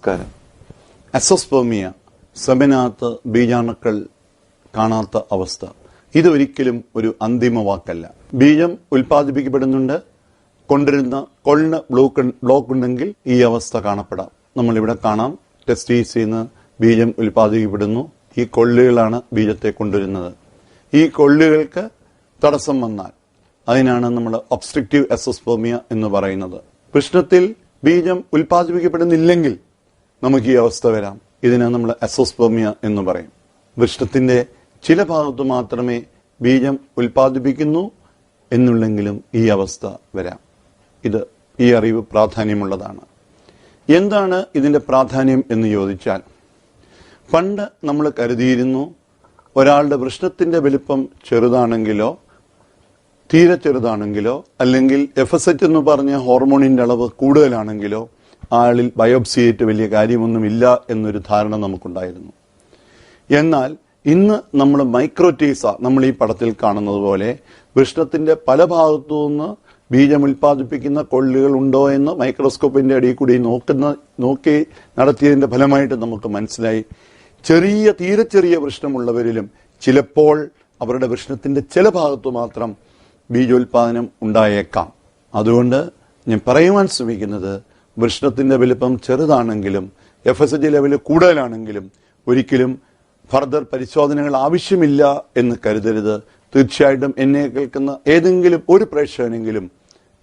നമസ്കാരം. അസോസ്പെർമിയ, സെമനകത്ത് ബീജാണുക്കൾ കാണാത്ത അവസ്ഥ, ഇതൊരിക്കലും ഒരു അന്തിമ വാക്കല്ല. ബീജം ഉൽപ്പാദിപ്പിക്കപ്പെടുന്നുണ്ട്, കൊണ്ടിരുന്ന കൊള്ളിന് ബ്ലോക്ക് ഉണ്ടെങ്കിൽ ഈ അവസ്ഥ കാണപ്പെടാം. നമ്മളിവിടെ കാണാം, ടെസ്റ്റീസിൽ നിന്ന് ബീജം ഉൽപ്പാദിപ്പിക്കപ്പെടുന്നു. ഈ കൊള്ളുകളാണ് ബീജത്തെ കൊണ്ടുവരുന്നത്. ഈ കൊള്ളുകൾക്ക് തടസ്സം വന്നാൽ അതിനാണ് നമ്മൾ ഒബ്സ്ട്രക്റ്റീവ് അസോസ്പെർമിയ എന്ന് പറയുന്നത്. വൃഷ്ണത്തിൽ ബീജം ഉൽപ്പാദിപ്പിക്കപ്പെടുന്നില്ലെങ്കിൽ നമുക്ക് ഈ അവസ്ഥ വരാം. ഇതിനെ നമ്മൾ അസോസ്പെർമിയ എന്ന് പറയും. വൃഷ്ണത്തിന്റെ ചില ഭാഗത്ത് മാത്രമേ ബീജം ഉൽപ്പാദിപ്പിക്കുന്നു എന്നുള്ളെങ്കിലും ഈ അവസ്ഥ വരാം. ഈ അറിവ് പ്രാധാന്യമുള്ളതാണ്. എന്താണ് ഇതിന്റെ പ്രാധാന്യം എന്ന് ചോദിച്ചാൽ, പണ്ട് നമ്മൾ കരുതിയിരുന്നു ഒരാളുടെ വൃഷ്ണത്തിന്റെ വലിപ്പം ചെറുതാണെങ്കിലോ തീരെ ചെറുതാണെങ്കിലോ അല്ലെങ്കിൽ FSH എന്ന് പറഞ്ഞ ഹോർമോണിന്റെ അളവ് കൂടുതലാണെങ്കിലോ ആളിൽ ബയോപ്സി ചെയ്തിട്ട് വലിയ കാര്യമൊന്നുമില്ല എന്നൊരു ധാരണ നമുക്കുണ്ടായിരുന്നു. എന്നാൽ ഇന്ന് നമ്മൾ മൈക്രോറ്റീസ, നമ്മൾ ഈ പടത്തിൽ കാണുന്നത് പോലെ വൃഷ്ണത്തിന്റെ പല ഭാഗത്തു നിന്ന് ബീജം ഉൽപ്പാദിപ്പിക്കുന്ന കൊള്ളുകൾ ഉണ്ടോ എന്ന് മൈക്രോസ്കോപ്പിന്റെ അടിയിൽ കൂടി നോക്കി നടത്തിയതിന്റെ ഫലമായിട്ട് നമുക്ക് മനസ്സിലായി, തീരെ ചെറിയ വൃഷ്ണമുള്ളവരിലും ചിലപ്പോൾ അവരുടെ വൃഷ്ണത്തിന്റെ ചില ഭാഗത്തു മാത്രം ബീജോൽപാദനം ഉണ്ടായേക്കാം. അതുകൊണ്ട് ഞാൻ പറയുവാൻ ശ്രമിക്കുന്നത്, വൃഷ്ണത്തിന്റെ വലിപ്പം ചെറുതാണെങ്കിലും FSH ലെവൽ കൂടുതലാണെങ്കിലും ഒരിക്കലും ഫർദർ പരിശോധനകൾ ആവശ്യമില്ല എന്ന് കരുതരുത്. തീർച്ചയായിട്ടും എന്നെ കേൾക്കുന്ന ഏതെങ്കിലും ഒരു പ്രേക്ഷകനെങ്കിലും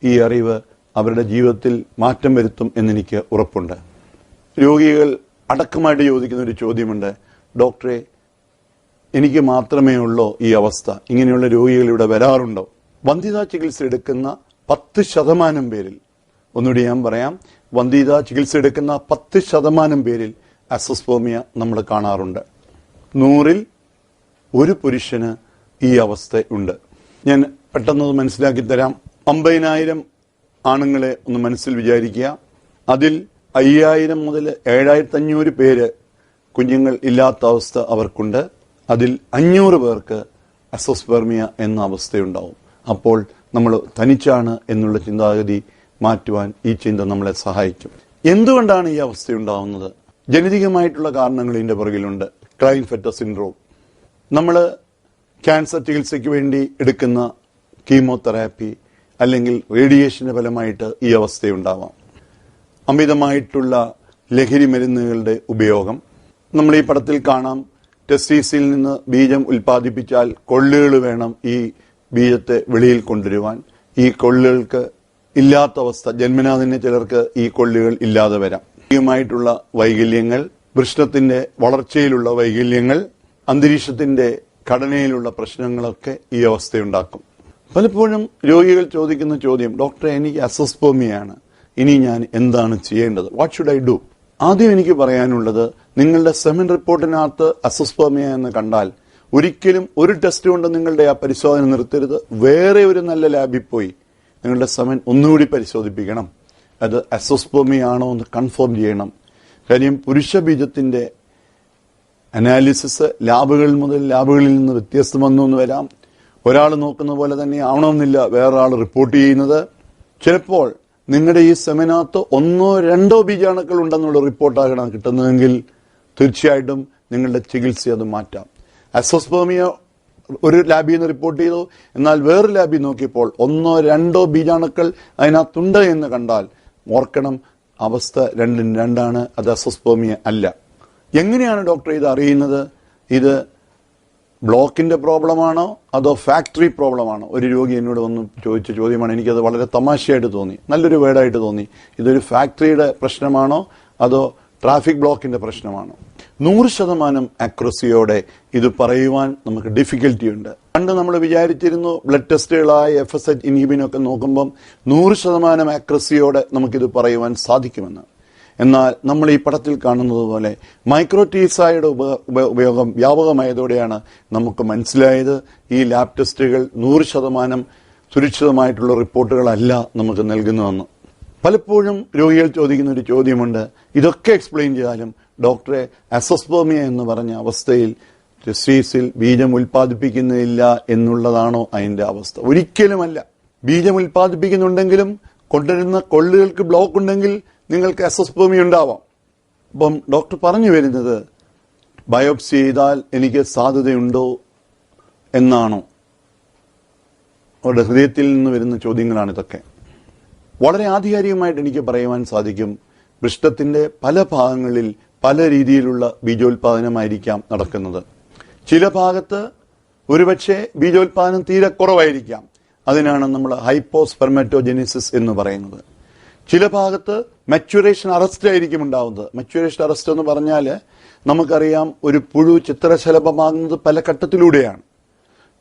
ഈ അറിവ് അവരുടെ ജീവിതത്തിൽ മാറ്റം വരുത്തും എന്നെനിക്ക് ഉറപ്പുണ്ട്. രോഗികൾ അടക്കമായിട്ട് ചോദിക്കുന്ന ഒരു ചോദ്യമുണ്ട്, ഡോക്ടറെ എനിക്ക് മാത്രമേ ഉള്ളോ ഈ അവസ്ഥ? ഇങ്ങനെയുള്ള രോഗികൾ ഇവിടെ വരാറുണ്ടോ? വന്ധ്യതാ ചികിത്സ എടുക്കുന്ന 10% പേരിൽ, ഒന്നുകൂടി ഞാൻ പറയാം, വന്ധ്യതാ ചികിത്സ എടുക്കുന്ന 10% പേരിൽ അസോസ്പെർമിയ നമ്മൾ കാണാറുണ്ട്. 100-ൽ 1 പുരുഷന് ഈ അവസ്ഥ ഉണ്ട്. ഞാൻ പെട്ടെന്ന് മനസ്സിലാക്കി തരാം. 50,000 ആണുങ്ങളെ ഒന്ന് മനസ്സിൽ വിചാരിക്കുക. അതിൽ 5,000 മുതൽ 7,500 പേര് കുഞ്ഞുങ്ങൾ ഇല്ലാത്ത അവസ്ഥ അവർക്കുണ്ട്. അതിൽ 500 പേർക്ക് അസോസ്പെർമിയ എന്ന അവസ്ഥയുണ്ടാവും. അപ്പോൾ നമ്മൾ തനിച്ചാണ് എന്നുള്ള ചിന്താഗതി മാറ്റുവാൻ ഈ ചിന്ത നമ്മളെ സഹായിക്കും. എന്തുകൊണ്ടാണ് ഈ അവസ്ഥയുണ്ടാവുന്നത്? ജനിതകമായിട്ടുള്ള കാരണങ്ങൾ ഇതിന്റെ പുറകിലുണ്ട്. ക്ലൈൻഫെറ്റർ സിൻഡ്രോം, നമ്മൾ ക്യാൻസർ ചികിത്സയ്ക്ക് വേണ്ടി എടുക്കുന്ന കീമോതെറാപ്പി അല്ലെങ്കിൽ റേഡിയേഷന്റെ ഫലമായിട്ട് ഈ അവസ്ഥയുണ്ടാവാം. അമിതമായിട്ടുള്ള ലഹരി മരുന്നുകളുടെ ഉപയോഗം, നമ്മൾ ഈ പടത്തിൽ കാണാം, ടെസ്റ്റീസിൽ നിന്ന് ബീജം ഉൽപ്പാദിപ്പിച്ചാൽ കൊള്ളുകൾ വേണം ഈ ബീജത്തെ വെളിയിൽ കൊണ്ടുവരുവാൻ. ഈ കൊള്ളുകൾക്ക് ഇല്ലാത്ത അവസ്ഥ, ജന്മനാ തന്നെ ചിലർക്ക് ഈ കൊള്ളുകൾ ഇല്ലാതെ വരാം. ായിട്ടുള്ള വൈകല്യങ്ങൾ, വൃഷ്ണത്തിന്റെ വളർച്ചയിലുള്ള വൈകല്യങ്ങൾ, അന്തരീക്ഷത്തിന്റെ ഘടനയിലുള്ള പ്രശ്നങ്ങളൊക്കെ ഈ അവസ്ഥയുണ്ടാക്കും. പലപ്പോഴും രോഗികൾ ചോദിക്കുന്ന ചോദ്യം, ഡോക്ടറെ എനിക്ക് അസോസ്പെർമിയാണ്, ഇനി ഞാൻ എന്താണ് ചെയ്യേണ്ടത്? What should I do? ആദ്യം എനിക്ക് പറയാനുള്ളത്, നിങ്ങളുടെ സെമൻ റിപ്പോർട്ടിനകത്ത് അസോസ്പെർമിയ എന്ന് കണ്ടാൽ ഒരിക്കലും ഒരു ടെസ്റ്റ് കൊണ്ട് നിങ്ങളുടെ ആ പരിശോധന നിർത്തരുത്. വേറെ ഒരു നല്ല ലാബിൽ പോയി നിങ്ങളുടെ സെമൻ ഒന്നുകൂടി പരിശോധിപ്പിക്കണം. അത് അസോസ്പെർമിയ ആണോ എന്ന് കൺഫേം ചെയ്യണം. കാര്യം പുരുഷ ബീജത്തിന്റെ അനാലിസിസ് ലാബുകളിൽ നിന്ന് വ്യത്യസ്തം വന്നു എന്ന് വരാം. ഒരാൾ നോക്കുന്ന പോലെ തന്നെ ആവണമെന്നില്ല വേറൊരാൾ റിപ്പോർട്ട് ചെയ്യുന്നത്. ചിലപ്പോൾ നിങ്ങളുടെ ഈ സെമനകത്ത് 1-2 ബീജാണുക്കൾ ഉണ്ടെന്നുള്ള റിപ്പോർട്ടാകണം കിട്ടുന്നതെങ്കിൽ തീർച്ചയായിട്ടും നിങ്ങളുടെ ചികിത്സ അത് മാറ്റാം. അസോസ്പെർമിയ ഒരു ലാബിൽ നിന്ന് റിപ്പോർട്ട് ചെയ്തു, എന്നാൽ വേറെ ലാബിൽ നോക്കിയപ്പോൾ 1-2 ബീജാണുക്കൾ അതിനകത്തുണ്ട് എന്ന് കണ്ടാൽ ഓർക്കണം, അവസ്ഥ 2-2 അത് അസോസ്പെർമിയ അല്ല. എങ്ങനെയാണ് ഡോക്ടർ ഇത് അറിയുന്നത്? ഇത് ബ്ലോക്കിന്റെ പ്രോബ്ലമാണോ അതോ ഫാക്ടറി പ്രോബ്ലമാണോ? ഒരു രോഗി എന്നോട് വന്ന് ചോദിച്ച ചോദ്യമാണ്. എനിക്കത് വളരെ തമാശയായിട്ട് തോന്നി, നല്ലൊരു വേർഡായിട്ട് തോന്നി. ഇതൊരു ഫാക്ടറിയുടെ പ്രശ്നമാണോ അതോ ട്രാഫിക് ബ്ലോക്കിന്റെ പ്രശ്നമാണോ? 100% അക്യുറസിയോടെ ഇത് പറയുവാൻ നമുക്ക് ഡിഫിക്കൽറ്റി ഉണ്ട്. പണ്ട് നമ്മൾ വിചാരിച്ചിരുന്നു ബ്ലഡ് ടെസ്റ്റുകളായ FSH ഇൻഹിബിനൊക്കെ നോക്കുമ്പം 100% അക്യുറസിയോടെ നമുക്കിത് പറയുവാൻ സാധിക്കുമെന്ന്. എന്നാൽ നമ്മൾ ഈ പടത്തിൽ കാണുന്നത് പോലെ മൈക്രോറ്റീസായുടെ ഉപയോഗം വ്യാപകമായതോടെയാണ് നമുക്ക് മനസ്സിലായത് ഈ ലാബ് ടെസ്റ്റുകൾ 100% സുരക്ഷിതമായിട്ടുള്ള റിപ്പോർട്ടുകളല്ല നമുക്ക് നൽകുന്നതെന്ന്. പലപ്പോഴും രോഗികൾ ചോദിക്കുന്ന ഒരു ചോദ്യമുണ്ട്, ഇതൊക്കെ എക്സ്പ്ലെയിൻ ചെയ്താലും ഡോക്ടറെ അസോസ്പെർമിയ എന്ന് പറഞ്ഞ അവസ്ഥയിൽ ടെസ്റ്റീസിൽ ബീജം ഉൽപ്പാദിപ്പിക്കുന്നില്ല എന്നുള്ളതാണോ അതിന്റെ അവസ്ഥ? ഒരിക്കലുമല്ല. ബീജം ഉൽപ്പാദിപ്പിക്കുന്നുണ്ടെങ്കിലും കൊണ്ടുവരുന്ന കൊള്ളുകൾക്ക് ബ്ലോക്ക് ഉണ്ടെങ്കിൽ നിങ്ങൾക്ക് അസോസ്പെർമിയ ഉണ്ടാവാം. അപ്പം ഡോക്ടർ പറഞ്ഞു വരുന്നത് ബയോപ്സി ചെയ്താൽ എനിക്ക് സാധ്യതയുണ്ടോ എന്നാണോ? അവരുടെ ഹൃദയത്തിൽ നിന്ന് വരുന്ന ചോദ്യങ്ങളാണ് ഇതൊക്കെ. വളരെ ആധികാരികമായിട്ട് എനിക്ക് പറയുവാൻ സാധിക്കും, വൃഷ്ണത്തിന്റെ പല ഭാഗങ്ങളിൽ പല രീതിയിലുള്ള ബീജോത്പാദനമായിരിക്കാം നടക്കുന്നത്. ചില ഭാഗത്ത് ഒരുപക്ഷെ ബീജോത്പാദനം തീരെ കുറവായിരിക്കാം. അതിനാണ് നമ്മൾ ഹൈപ്പോസ്പെർമറ്റോജെനിസിസ് എന്ന് പറയുന്നത്. ചില ഭാഗത്ത് മച്യൂറേഷൻ അറസ്റ്റ് ആയിരിക്കും ഉണ്ടാവുന്നത്. മച്യൂറേഷൻ അറസ്റ്റ് എന്ന് പറഞ്ഞാൽ നമുക്കറിയാം, ഒരു പുഴു ചിത്രശലഭമാകുന്നത് പല ഘട്ടത്തിലൂടെയാണ്.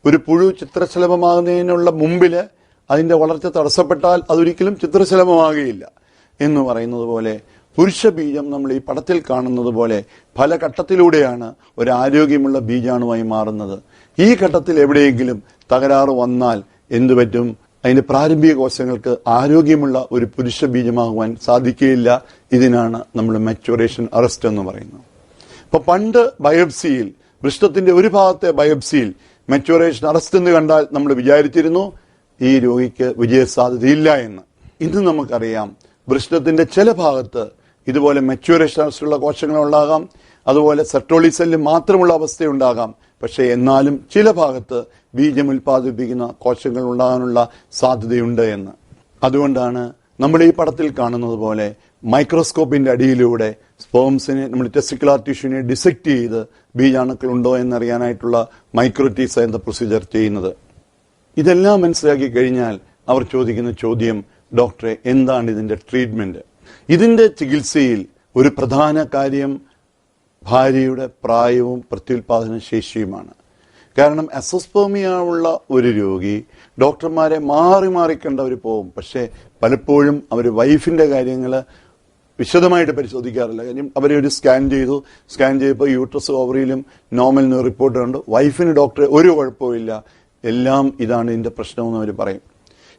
ഒരു പുഴു ചിത്രശലഭമാകുന്നതിനുള്ള മുമ്പില് അതിന്റെ വളർച്ച തടസ്സപ്പെട്ടാൽ അതൊരിക്കലും ചിത്രശലഭമാകുകയില്ല എന്ന് പറയുന്നത് പോലെ പുരുഷ ബീജം നമ്മൾ ഈ പടത്തിൽ കാണുന്നത് പോലെ പല ഘട്ടത്തിലൂടെയാണ് ഒരു ആരോഗ്യമുള്ള ബീജാണുവായി മാറുന്നത്. ഈ ഘട്ടത്തിൽ എവിടെയെങ്കിലും തകരാറ് വന്നാൽ എന്തുപറ്റും? അതിന്റെ പ്രാരംഭിക കോശങ്ങൾക്ക് ആരോഗ്യമുള്ള ഒരു പുരുഷ ബീജമാകുവാൻ സാധിക്കുകയില്ല. ഇതിനാണ് നമ്മൾ മച്യൂറേഷൻ അറസ്റ്റ് എന്ന് പറയുന്നത്. അപ്പൊ പണ്ട് ബയോപ്സിയിൽ, വൃഷ്ണത്തിന്റെ ഒരു ഭാഗത്തെ ബയോപ്സിയിൽ മച്യൂറേഷൻ അറസ്റ്റ് എന്ന് കണ്ടാൽ നമ്മൾ വിചാരിച്ചിരുന്നു ഈ രോഗിക്ക് വിജയസാധ്യതയില്ല എന്ന്. ഇന്ന് നമുക്കറിയാം, വൃഷ്ണത്തിന്റെ ചില ഭാഗത്ത് ഇതുപോലെ മച്യൂറേഷൻ അറസ്റ്റുള്ള കോശങ്ങൾ ഉണ്ടാകാം, അതുപോലെ സെർട്ടോളി സെല്ല് മാത്രമുള്ള അവസ്ഥയുണ്ടാകാം. പക്ഷെ എന്നാലും ചില ഭാഗത്ത് ബീജം ഉൽപ്പാദിപ്പിക്കുന്ന കോശങ്ങൾ ഉണ്ടാകാനുള്ള സാധ്യതയുണ്ട് എന്ന്. അതുകൊണ്ടാണ് നമ്മൾ ഈ പടത്തിൽ കാണുന്നത് പോലെ മൈക്രോസ്കോപ്പിന്റെ അടിയിലൂടെ സ്പേംസിനെ, നമ്മൾ ടെസ്റ്റിക്കുലാർ ടിഷ്യൂവിനെ ഡിസെക്ട് ചെയ്ത് ബീജാണുക്കൾ ഉണ്ടോ എന്നറിയാനായിട്ടുള്ള മൈക്രോടീസ് എന്ന പ്രൊസീജിയർ ചെയ്യുന്നത്. ഇതെല്ലാം മനസ്സിലാക്കി കഴിഞ്ഞാൽ അവർ ചോദിക്കുന്ന ചോദ്യം, ഡോക്ടറെ എന്താണ് ഇതിന്റെ ട്രീറ്റ്മെന്റ്? ഇതിന്റെ ചികിത്സയിൽ ഒരു പ്രധാന കാര്യം ഭാര്യയുടെ പ്രായവും പ്രത്യുൽപാദന ശേഷിയുമാണ്. കാരണം അസോസ്പെർമിയ ഉള്ള ഒരു രോഗി ഡോക്ടർമാരെ മാറി മാറി കണ്ടവർ പോകും. പക്ഷെ പലപ്പോഴും അവർ വൈഫിന്റെ കാര്യങ്ങൾ വിശദമായിട്ട് പരിശോധിക്കാറില്ല. കാര്യം അവരെ ഒരു സ്കാൻ ചെയ്തപ്പോൾ യൂട്രസ് ഓവറിയിലും നോർമൽ റിപ്പോർട്ട് കണ്ടു. വൈഫിന് ഡോക്ടറെ ഒരു കുഴപ്പമില്ല, എല്ലാം ഇതാണ് ഇതിന്റെ പ്രശ്നമെന്ന് അവർ പറയും.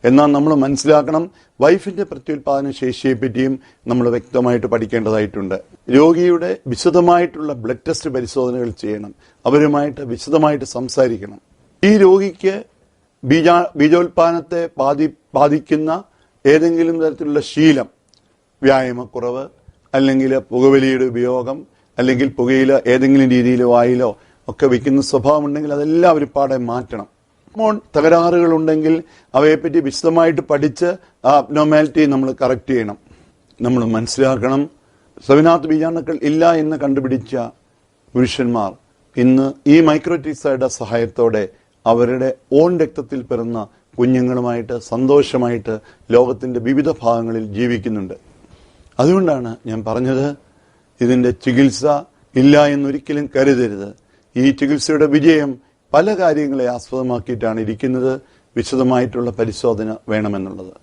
എന്നാൽ നമ്മൾ മനസ്സിലാക്കണം, വൈഫിന്റെ പ്രത്യുൽപാദന ശേഷിയെപ്പറ്റിയും നമ്മൾ വ്യക്തമായിട്ട് പഠിക്കേണ്ടതായിട്ടുണ്ട്. രോഗിയുടെ വിശദമായിട്ടുള്ള ബ്ലഡ് ടെസ്റ്റ് പരിശോധനകൾ ചെയ്യണം, അവരുമായിട്ട് വിശദമായിട്ട് സംസാരിക്കണം. ഈ രോഗിക്ക് ബീജോത്പാദനത്തെ ബാധിക്കുന്ന ഏതെങ്കിലും തരത്തിലുള്ള ശീലം, വ്യായാമക്കുറവ്, അല്ലെങ്കിൽ പുകവലിയുടെ ഉപയോഗം, അല്ലെങ്കിൽ പുകയില ഏതെങ്കിലും രീതിയിൽ വായിലോ ഒക്കെ വയ്ക്കുന്ന സ്വഭാവം ഉണ്ടെങ്കിൽ അതെല്ലാം ഒരു പാടെ മാറ്റണം. ഹോർമോൺ തകരാറുകളുണ്ടെങ്കിൽ അവയെപ്പറ്റി വിശദമായിട്ട് പഠിച്ച് ആ അബ്നോർമാലിറ്റി നമ്മൾ കറക്റ്റ് ചെയ്യണം. നമ്മൾ മനസ്സിലാക്കണം, സ്രവനാർത്ഥ ബീജാണുക്കൾ ഇല്ല എന്ന് കണ്ടുപിടിച്ച പുരുഷന്മാർ ഇന്ന് ഈ മൈക്രോടീസയുടെ സഹായത്തോടെ അവരുടെ ഓൺ രക്തത്തിൽ പിറന്ന കുഞ്ഞുങ്ങളുമായിട്ട് സന്തോഷമായിട്ട് ലോകത്തിന്റെ വിവിധ ഭാഗങ്ങളിൽ ജീവിക്കുന്നുണ്ട്. അതുകൊണ്ടാണ് ഞാൻ പറഞ്ഞത്, ഇതിന്റെ ചികിത്സ ഇല്ല എന്നൊരിക്കലും കരുതരുത്. ഈ ചികിത്സയുടെ വിജയം പല കാര്യങ്ങളെ ആസ്പദമാക്കിയിട്ടാണ് ഇരിക്കുന്നത്. വിശദമായിട്ടുള്ള പരിശോധന വേണമെന്നുള്ളത്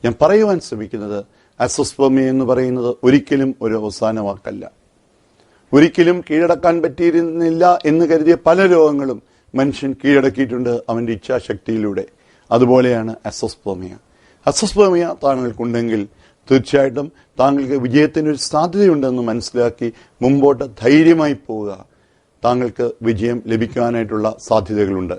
ഞാൻ പറയുവാൻ ശ്രമിക്കുന്നത്, അസോസ്പെർമിയ എന്ന് പറയുന്നത് ഒരിക്കലും ഒരു അവസാന വാക്കല്ല. ഒരിക്കലും കീഴടക്കാൻ പറ്റിയിരുന്നില്ല എന്ന് കരുതിയ പല രോഗങ്ങളും മനുഷ്യൻ കീഴടക്കിയിട്ടുണ്ട് അവന്റെ ഇച്ഛാശക്തിയിലൂടെ. അതുപോലെയാണ് അസോസ്പെർമിയ. അസോസ്പെർമിയ താങ്കൾക്കുണ്ടെങ്കിൽ തീർച്ചയായിട്ടും താങ്കൾക്ക് വിജയത്തിനൊരു സാധ്യതയുണ്ടെന്ന് മനസ്സിലാക്കി മുമ്പോട്ട് ധൈര്യമായി പോവുക. താങ്കൾക്ക് വിജയം ലഭിക്കാനായിട്ടുള്ള സാധ്യതകളുണ്ട്.